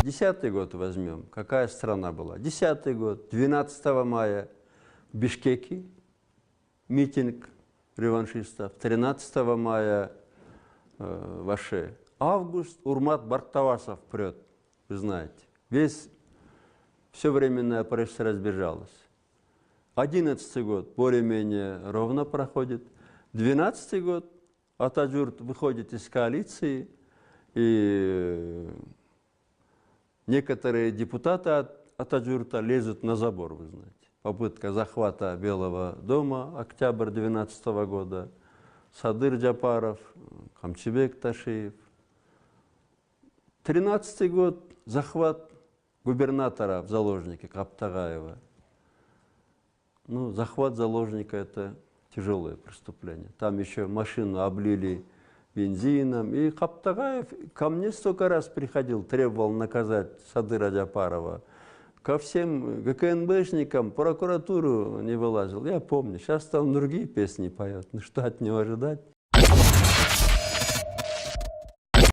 10-й год возьмем. Какая страна была? 10-й год, 12 мая в Бишкеке митинг реваншистов, 13 мая в Аше. Август Урмат Бартавасов прет, вы знаете. Все временное правительство разбежалось. 11-й год более-менее ровно проходит. 12-й год Ататюрк выходит из коалиции, и некоторые депутаты Ататюрка лезут на забор, вы знаете. Попытка захвата Белого дома, октябрь 12 года, Садыр Джапаров, Камчыбек Ташиев. 13-й год захват губернатора в заложники Каптагаева. Ну, захват заложника – это тяжелое преступление. Там еще машину облили бензином. И Каптагаев ко мне столько раз приходил, требовал наказать Садыра Джапарова. Ко всем ГКНБшникам прокуратуру не вылазил. Я помню, сейчас там другие песни поет. Ну, что от него ожидать?